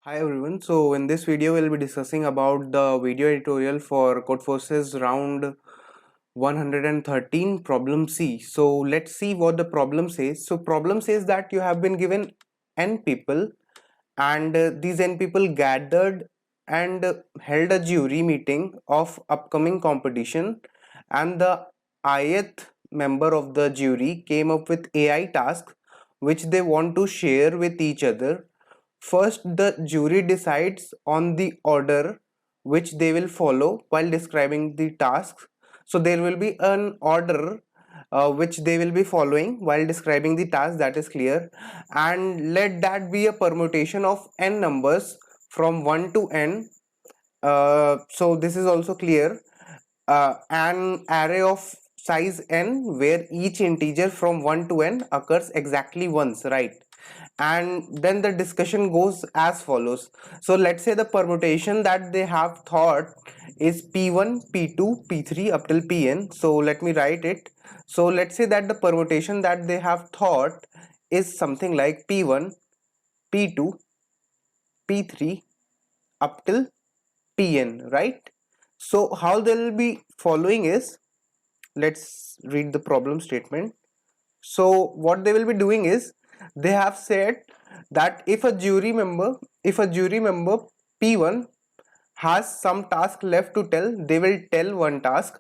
Hi everyone. So in this video we'll be discussing about the video editorial for Codeforces round 113 problem C. So let's see what the problem says. So problem says that you have been given n people and these n people gathered and held a jury meeting of upcoming competition, and the ith member of the jury came up with AI tasks which they want to share with each other. First, the jury decides on the order which they will follow while describing the tasks. So there will be an order which they will be following while describing the task, that is clear. And let that be a permutation of n numbers from 1 to n. So this is also clear. An array of size n where each integer from 1 to n occurs exactly once, right? And then the discussion goes as follows. So let's say the permutation that they have thought is p1 p2 p3 up till pn. So let me write it. So let's say that the permutation that they have thought is something like p1 p2 p3 up till pn, right? So how they'll be following is, let's read the problem statement. So what they will be doing is, they have said that if a jury member P1 has some task left to tell, they will tell one task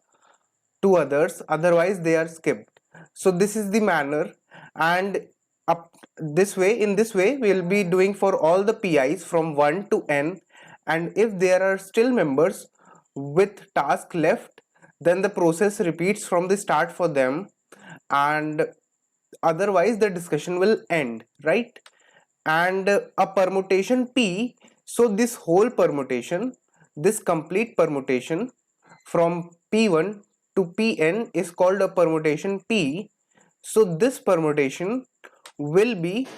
to others, otherwise they are skipped. So this is the manner, and up this way, in this way we will be doing for all the PIs from 1 to n, and if there are still members with task left, then the process repeats from the start for them, and otherwise the discussion will end, right? And a permutation P, so this whole permutation, this complete permutation from P1 to Pn is called a permutation P. So this permutation will be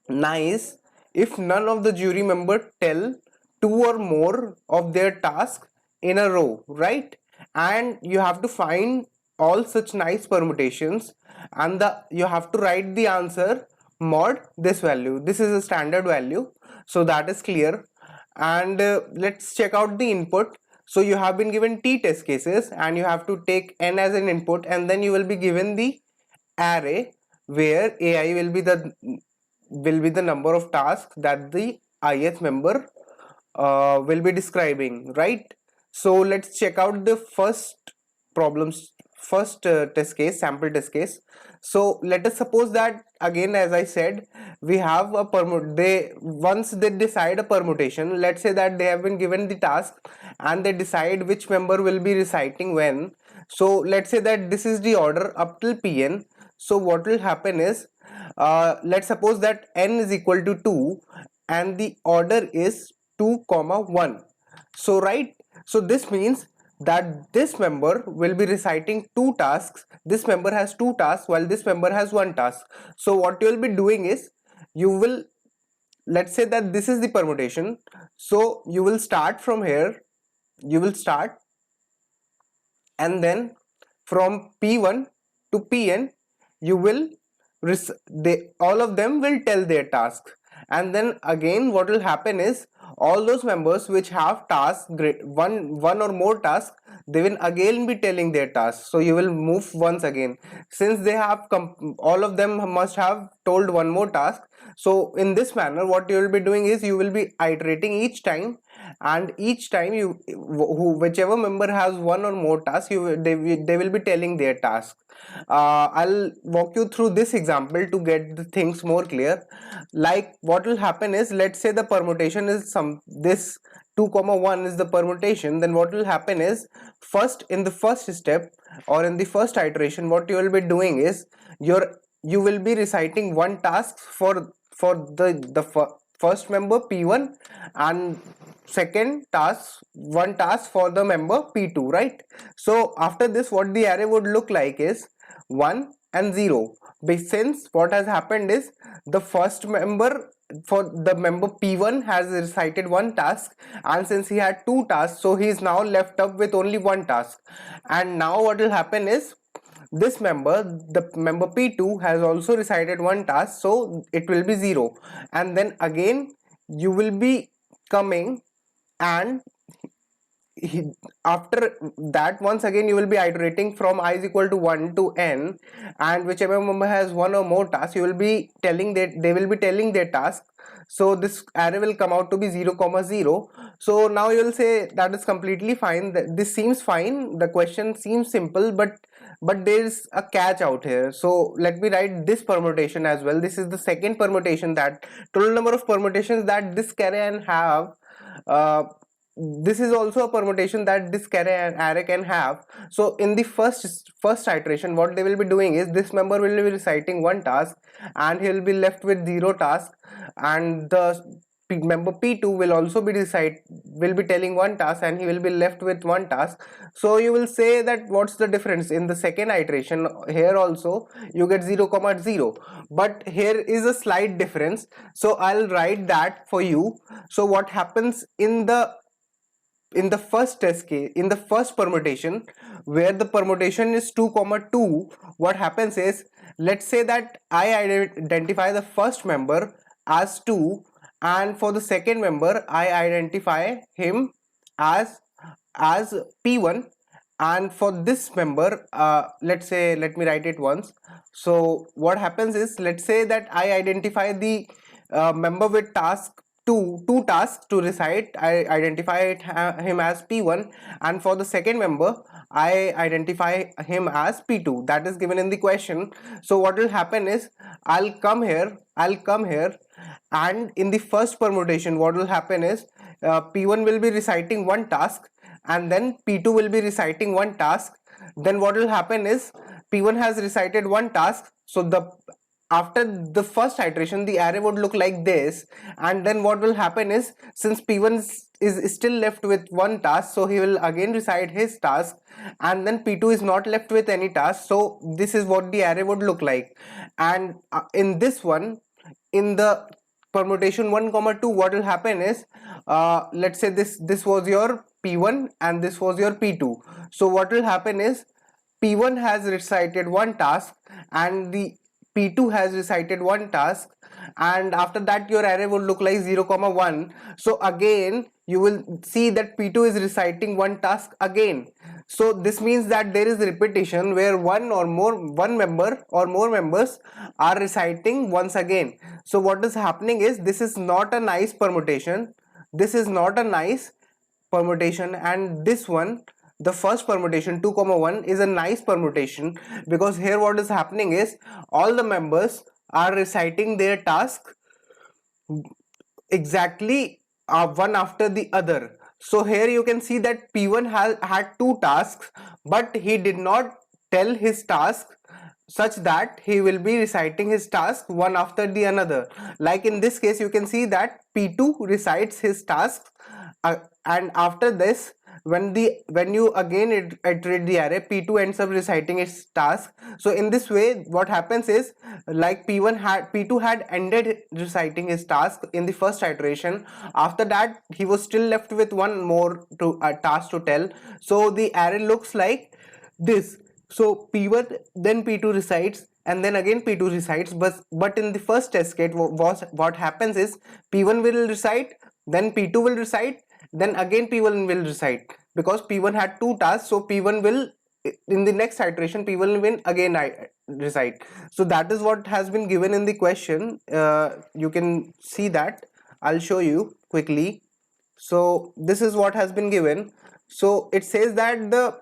nice if none of the jury member tell two or more of their tasks in a row, right? And you have to find all such nice permutations, and you have to write the answer mod this value. This is a standard value, so that is clear. And let's check out the input. So you have been given t test cases and you have to take n as an input, and then you will be given the array where ai will be the number of tasks that the ith member will be describing, right? So let's check out the first test case, sample test case. So let us suppose that, again as I said, we have a once they decide a permutation, let's say that they have been given the task and they decide which member will be reciting when. So let's say that this is the order up till pn. So what will happen is, let's suppose that n is equal to 2 and the order is 2 comma 1. So right, so this means that this member will be reciting two tasks. This member has two tasks while this member has one task. So what you will be doing is, you will, let's say that this is the permutation, so you will start from here, you will start, and then from p1 to pn you will all of them will tell their task. And then again what will happen is, all those members which have tasks one or more tasks, they will again be telling their tasks. So you will move once again, since they have all of them must have told one more task. So in this manner what you will be doing is, you will be iterating each time, and each time whichever member has one or more tasks, they will be telling their task. I'll walk you through this example to get the things more clear. Like what will happen is, let's say the permutation is this 2 comma 1 is the permutation. Then what will happen is, in the first step or in the first iteration, what you will be doing is, you will be reciting one task for the first member p1, and second task, one task for the member p2, right? So after this, what the array would look like is 1 and 0. Since what has happened is, the first member, for the member p1 has recited one task, and since he had two tasks, so he is now left up with only one task. And now what will happen is, this member, the member p2 has also recited one task, so it will be 0. And then again you will be coming, and after that, once again you will be iterating from I is equal to 1 to n, and whichever member has one or more tasks, you will be telling that they will be telling their task. So this array will come out to be 0 comma 0. So now you will say that is completely fine, this seems fine, the question seems simple, but there is a catch out here. So let me write this permutation as well. This is the second permutation, that total number of permutations that this can have. This is also a permutation that this array can have. So in the first iteration, what they will be doing is, this member will be reciting one task and he will be left with 0 task, and the member P2 will also be telling one task and he will be left with one task. So you will say that what's the difference in the second iteration? Here also you get 0 comma 0, but here is a slight difference, so I'll write that for you. So what happens in the first test case, in the first permutation, where the permutation is 2 comma 2, what happens is, let's say that I identify the first member as 2, and for the second member I identify him as P1, and for this member, let me write it once. So what happens is, let's say that I identify the member with two tasks to recite. I identify him as P1, and for the second member I identify him as P2. That is given in the question. So what will happen is, I'll come here, and in the first permutation what will happen is, P1 will be reciting one task and then P2 will be reciting one task. Then what will happen is, P1 has recited one task, so the after the first iteration the array would look like this. And then what will happen is, since P1 is still left with one task, so he will again recite his task, and then P2 is not left with any task. So this is what the array would look like. And in this one, in the permutation 1 comma 2, what will happen is, let's say this was your P1 and this was your P2. So what will happen is, P1 has recited one task and the P2 has recited one task, and after that your array would look like 0 comma 1. So again you will see that P2 is reciting one task again. So this means that there is repetition where one member or more members are reciting once again. So what is happening is, this is not a nice permutation, and this one, the first permutation 2 comma 1, is a nice permutation, because here what is happening is, all the members are reciting their task exactly one after the other. So here you can see that P1 had two tasks, but he did not tell his task such that he will be reciting his task one after the another. Like in this case, you can see that P2 recites his task, and after this, when you again iterate the array, P2 ends up reciting its task. So in this way what happens is, like P2 had ended reciting his task in the first iteration. After that he was still left with one more task to tell. So the array looks like this. So P1, then P2 recites, and then again P2 recites. But in the first test case, what happens is, P1 will recite, then P2 will recite, then again P1 will recite, because P1 had two tasks. So P1 will, in the next iteration, P1 will again recite. So that is what has been given in the question. You can see that. I'll show you quickly. So this is what has been given. So it says that the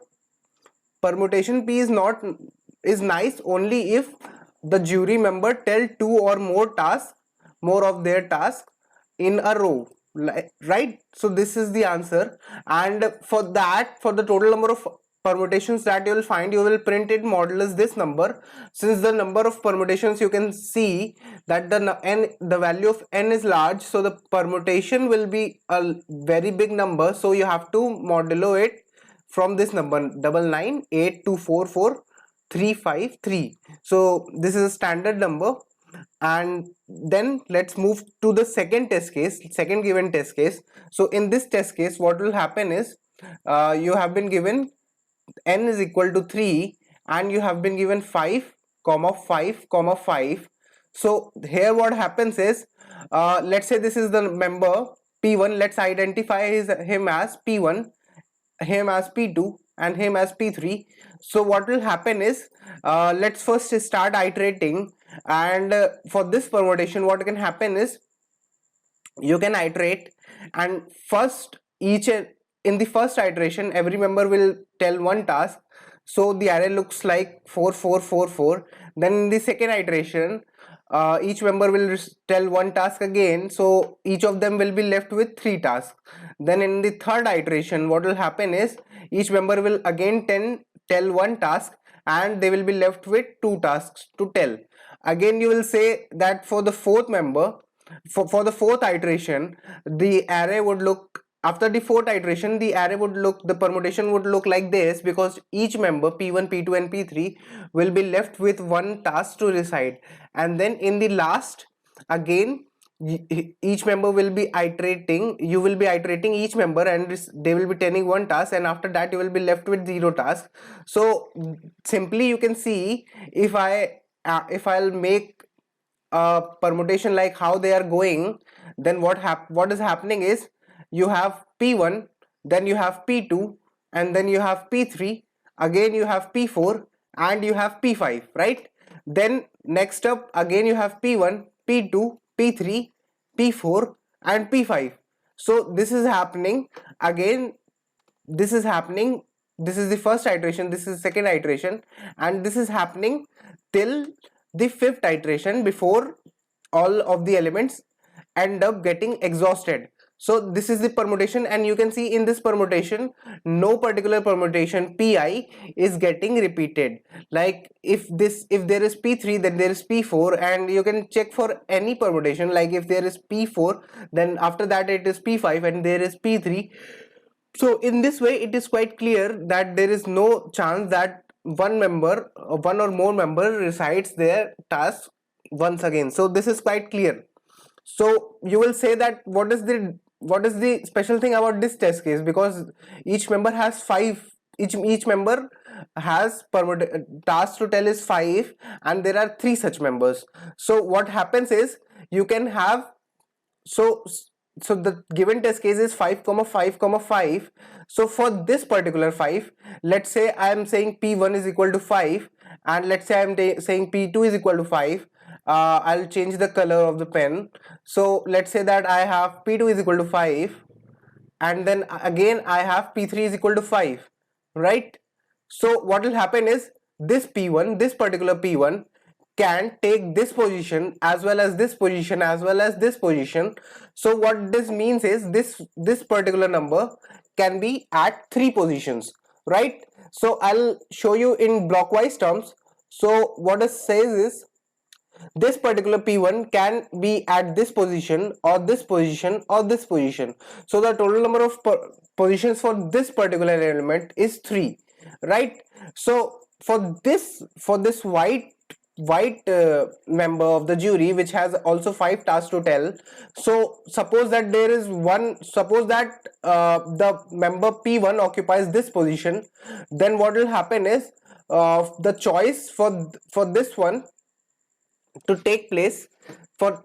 permutation P is nice only if the jury member tell two or more of their tasks in a row, right? So this is the answer. And for the total number of permutations that you will find, you will print it modulus this number. Since the number of permutations, you can see that the value of n is large, so the permutation will be a very big number. So you have to modulo it from this number 99824435. So this is a standard number. And then let's move to the second given test case. So in this test case, what will happen is, you have been given n is equal to 3 and you have been given 5 comma 5 comma 5. So here what happens is, let's say this is the member P1. Let's identify him as P1, him as P2, and him as P3. So what will happen is, let's first start iterating, and for this permutation what can happen is, you can iterate, and first each in the first iteration every member will tell one task, so the array looks like 4 4 4 4. Then in the second iteration, each member will tell one task again, so each of them will be left with 3 tasks. Then in the third iteration what will happen is, each member will again tell one task, and they will be left with 2 tasks to tell. Again you will say that for the fourth member, for the fourth iteration, the array would look, after the fourth iteration the array would look, the permutation would look like this, because each member P1, P2 and P3 will be left with one task to decide. And then in the last, again each member will be iterating, you will be iterating each member, and they will be telling one task, and after that you will be left with 0 tasks. So simply you can see, if I'll make permutation like how they are going, then what is happening is, you have P1, then you have P2, and then you have P3, again you have P4, and you have P5, right? Then next up again you have P1, P2, P3, P4 and P5. So this is happening again, this is happening, this is the first iteration, this is the second iteration, and this is happening till the fifth iteration, before all of the elements end up getting exhausted. So this is the permutation, and you can see in this permutation no particular permutation Pi is getting repeated. Like if there is P3, then there is P4, and you can check for any permutation, like if there is P4, then after that it is P5, and there is P3. So in this way it is quite clear that there is no chance that one or more member recites their task once again. So this is quite clear. So you will say that what is the special thing about this test case, because each member has 5, each member has task to tell is 5, and there are 3 such members. So what happens is, you can have, so the given test case is 5 comma 5 comma 5. So for this particular 5, let's say I am saying P1 is equal to 5, and let's say I am saying P2 is equal to 5. I'll change the color of the pen. So let's say that I have P2 is equal to 5, and then again I have P3 is equal to 5, right? So what will happen is, this P1, this particular P1 can take this position as well as this position as well as this position. So what this means is, this particular number can be at 3 positions, right? So I'll show you in blockwise terms. So what it says is, this particular P1 can be at this position or this position or this position. So the total number of positions for this particular element is 3, right? So for this white member of the jury, which has also 5 tasks to tell, so suppose that the member P1 occupies this position, then what will happen is, the choice for this one to take place, for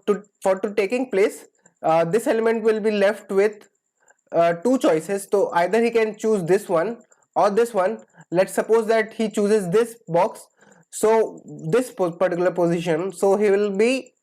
taking place, this element will be left with 2 choices. So either he can choose this one or this one. Let's suppose that he chooses this box, so this particular position, so he will be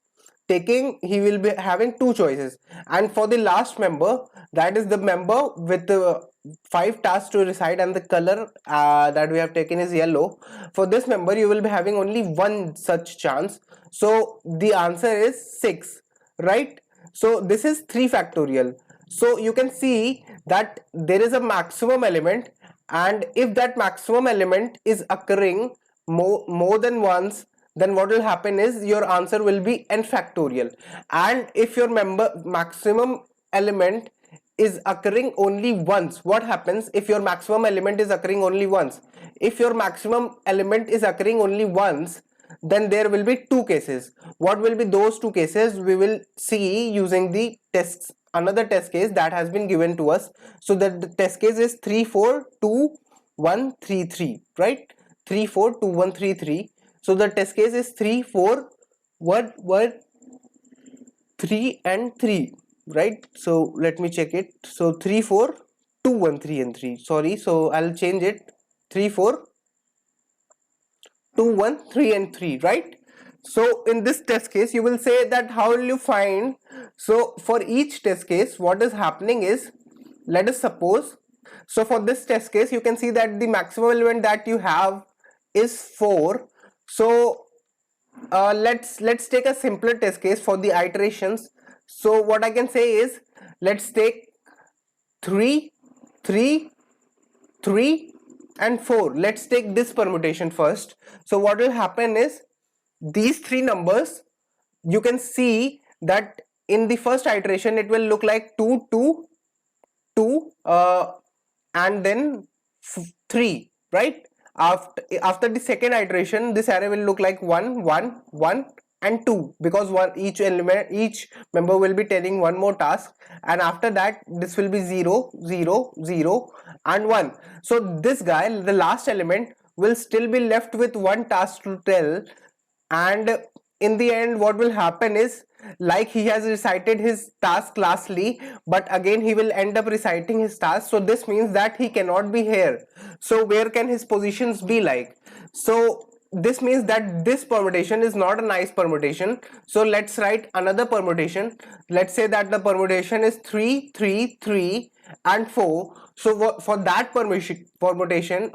having 2 choices. And for the last member, that is the member with the 5 tasks to decide, and the color that we have taken is yellow, for this member you will be having only one such chance. So the answer is 6, right? So this is 3 factorial. So you can see that there is a maximum element, and if that maximum element is occurring more than once, then what will happen is, your answer will be n factorial. And if your maximum element is occurring only once, what happens if your maximum element is occurring only once? If your maximum element is occurring only once, then there will be 2 cases. What will be those 2 cases? We will see using the another test case that has been given to us. So that the test case is 3 4 2 1 3 3, right? 3 4 2 1 3 3. So the test case is 3 4 1 1 3 and 3, right? So let me check it. So 3 4 2 1 3 and 3, sorry, so I'll change it. 3 4 2 1 3 and 3, right? So in this test case you will say that how will you find. So for each test case what is happening is, let us suppose, so for this test case you can see that the maximum element that you have is 4. So let's take a simpler test case for the iterations. So what I can say is, let's take 3 3 3 and 4. Let's take this permutation first. So what will happen is, these three numbers, you can see that in the first iteration it will look like 2 2 2 and then 3, right? After the second iteration this array will look like 1 1 1 and 2, because each member will be telling one more task, and after that this will be 0 0 0 and 1. So this guy, the last element, will still be left with one task to tell, and in the end what will happen is, like he has recited his task lastly, but again he will end up reciting his task. So this means that he cannot be here. So where can his positions be like? So this means that this permutation is not a nice permutation. So let's write another permutation. Let's say that the permutation is 3 3 3 and 4. So for that permutation,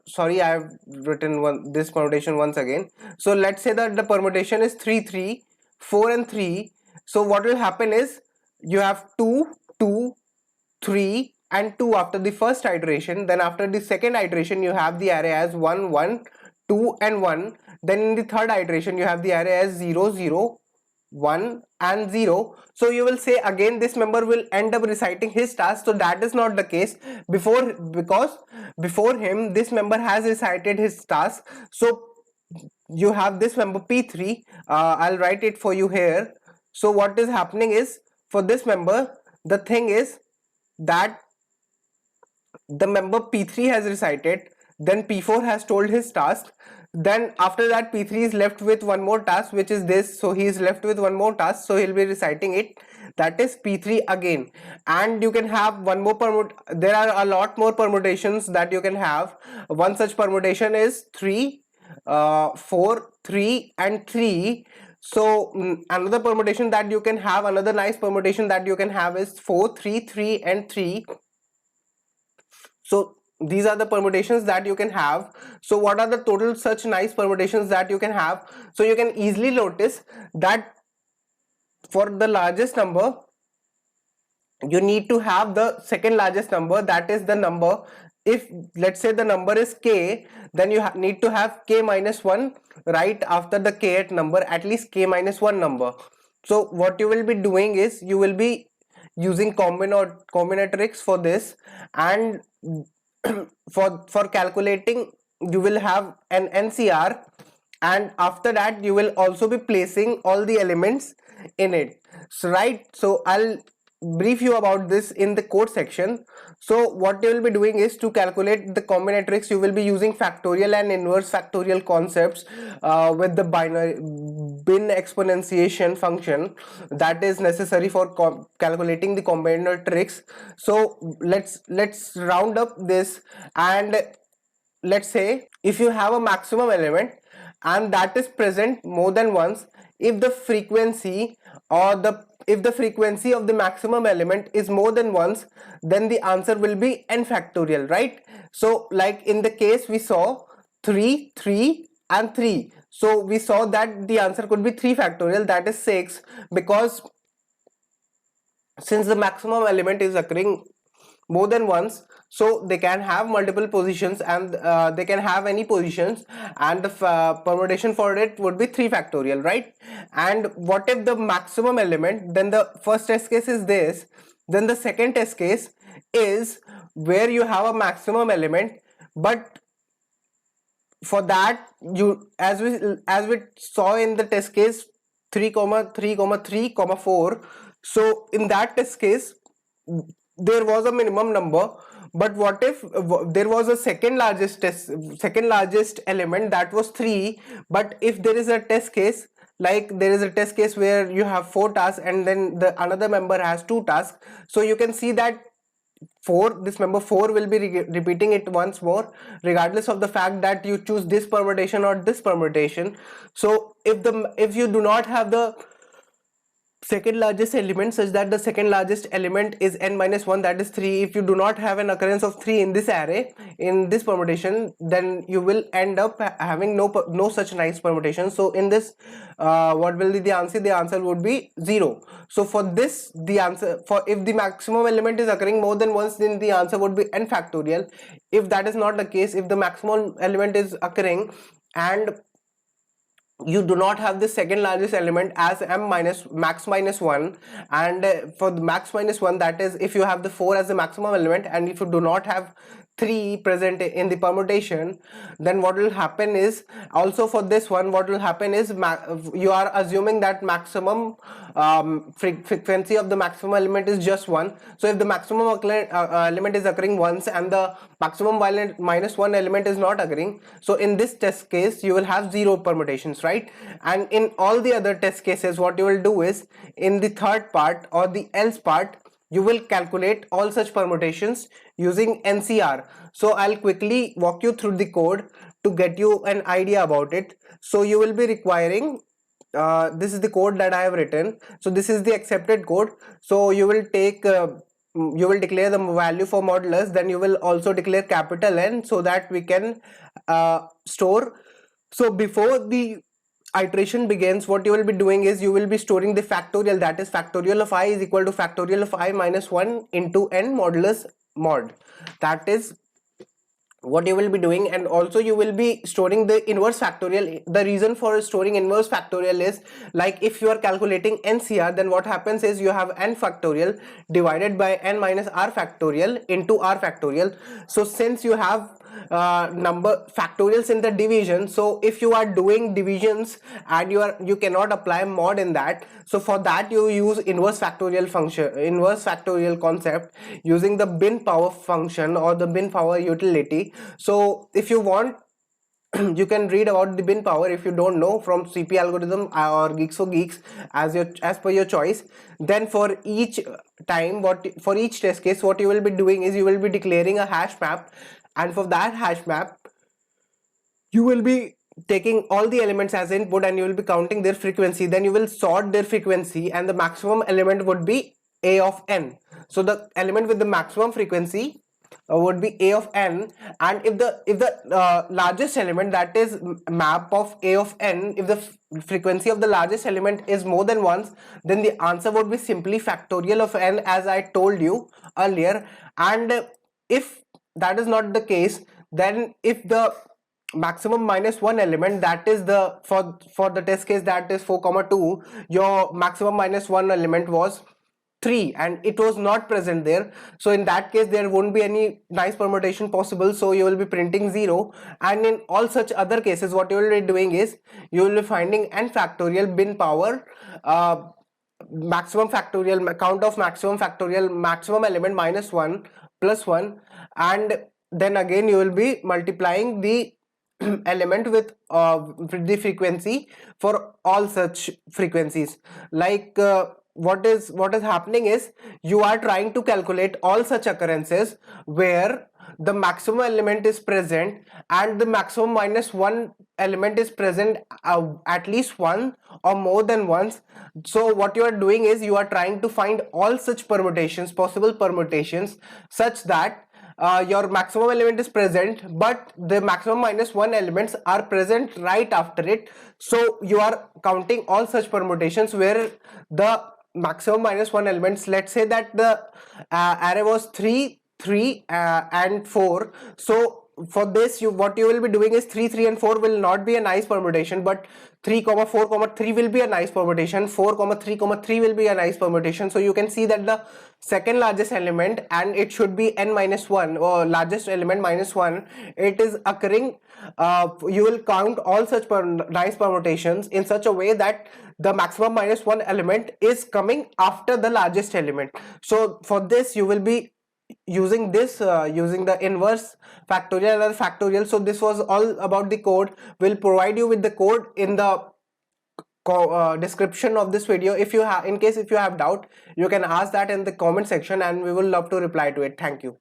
sorry, I have written this permutation once again. So let's say that the permutation is 3 3 4 and 3. So what will happen is, you have 2 2 3 and 2 after the first iteration. Then after the second iteration you have the array as 1 1 2 and 1. Then in the third iteration you have the array as 0 0 1 and 0. So you will say again this member will end up reciting his task. So that is not the case, because before him this member has recited his task. So you have this member P3. I'll write it for you here. So what is happening is, for this member the thing is that the member P3 has recited, then P4 has told his task, then after that P3 is left with one more task, which is this. So he is left with one more task, so he'll be reciting it, that is P3 again. And you can have one more there are a lot more permutations that you can have. One such permutation is 3 4 3 and 3. So another permutation that you can have, another nice permutation that you can have is 4 3 3 and 3. So these are the permutations that you can have. So what are the total such nice permutations that you can have? So you can easily notice that for the largest number you need to have the second largest number, that is the number. If let's say the number is k, then you need to have k minus 1 right after the kth number, at least k minus 1 number. So what you will be doing is, you will be using combinatorics for this, and for calculating you will have an NCR, and after that you will also be placing all the elements in it. So right, so I'll brief you about this in the code section. So what you will be doing is, to calculate the combinatorics you will be using factorial and inverse factorial concepts with the bin exponentiation function that is necessary for calculating the combinatorics. So let's round up this, and let's say if you have a maximum element and that is present more than once, if the frequency of the maximum element is more than once, then the answer will be n factorial, right? So like in the case we saw 3 3 and 3, so we saw that the answer could be 3 factorial, that is 6, because since the maximum element is occurring more than once, so they can have multiple positions, and they can have any positions, and the permutation for it would be 3 factorial, right? And what if the maximum element, then the first test case is this, then the second test case is where you have a maximum element, but for that, you as we saw in the test case 3 3 3 4, so in that test case there was a minimum number, But what if there was a second largest element that was 3, but if there is a test case, like there is a test case where you have 4 tasks and then the another member has 2 tasks, so you can see that this member 4 will be repeating it once more regardless of the fact that you choose this permutation or this permutation. So if you do not have the second largest element such that the second largest element is n minus 1, that is 3, if you do not have an occurrence of 3 in this array, in this permutation, then you will end up having no such nice permutation. So in this what will be the answer? The answer would be 0. So for this, the answer, for if the maximum element is occurring more than once, then the answer would be n factorial. If that is not the case, if the maximum element is occurring and you do not have the second largest element as max minus 1, and for the max minus 1, that is if you have the 4 as the maximum element and if you do not have 3 present in the permutation, then what will happen is, also for this one, what will happen is you are assuming that maximum frequency of the maximum element is just 1. So if the maximum element is occurring once and the maximum minus 1 element is not occurring, so in this test case you will have 0 permutations, right? And in all the other test cases, what you will do is, in the third part or the else part, you will calculate all such permutations using NCR. So I'll quickly walk you through the code to get you an idea about it. So you will be requiring, this is the code that I have written. So this is the accepted code. So you will take you will declare the value for modulus, then you will also declare capital N so that we can store. So before the iteration begins, what you will be doing is you will be storing the factorial, that is factorial of I is equal to factorial of I minus 1 into n modulus mod. That is what you will be doing, and also you will be storing the inverse factorial. The reason for storing inverse factorial is, like if you are calculating NCR, then what happens is you have n factorial divided by n minus r factorial into r factorial. So since you have number factorials in the division, so if you are doing divisions and you cannot apply mod in that, so for that you use inverse factorial function, inverse factorial concept, using the bin power function or the bin power utility. So if you want, you can read about the bin power if you don't know from CP algorithm or Geeks for Geeks as per your choice. Then for each time, for each test case, what you will be doing is you will be declaring a hash map, and for that hash map you will be taking all the elements as input and you will be counting their frequency. Then you will sort their frequency and the maximum element would be a of n. So the element with the maximum frequency would be a of n, and if the largest element, that is map of a of n, if the frequency of the largest element is more than once, then the answer would be simply factorial of n, as I told you earlier. And if that is not the case, then if the maximum minus 1 element, that is the for the test case, that is 4,2, your maximum minus 1 element was 3 and it was not present there, so in that case there won't be any nice permutation possible, so you will be printing 0. And in all such other cases, what you will be doing is you will be finding n factorial bin power maximum factorial count of maximum factorial maximum element minus 1 plus 1, and then again you will be multiplying the element with the frequency for all such frequencies. Like what is happening is you are trying to calculate all such occurrences where the maximum element is present and the maximum minus 1 element is present at least one or more than once. So what you are doing is you are trying to find all such permutations, possible permutations, such that your maximum element is present but the maximum minus 1 elements are present right after it. So you are counting all such permutations where the maximum minus 1 elements, let's say that the array was 3, 3 and 4. So for this, what you will be doing is 3, 3 and 4 will not be a nice permutation, but 3, 4, 3 will be a nice permutation, 4, 3, 3 will be a nice permutation. So you can see that the second largest element, and it should be n minus 1 or largest element minus 1, it is occurring. You will count all such nice permutations in such a way that the maximum minus 1 element is coming after the largest element. So for this you will be using this using the inverse factorial or factorial. So this was all about the code. We'll provide you with the code in the description of this video. If you have, in case if you have doubt, you can ask that in the comment section and we will love to reply to it. Thank you.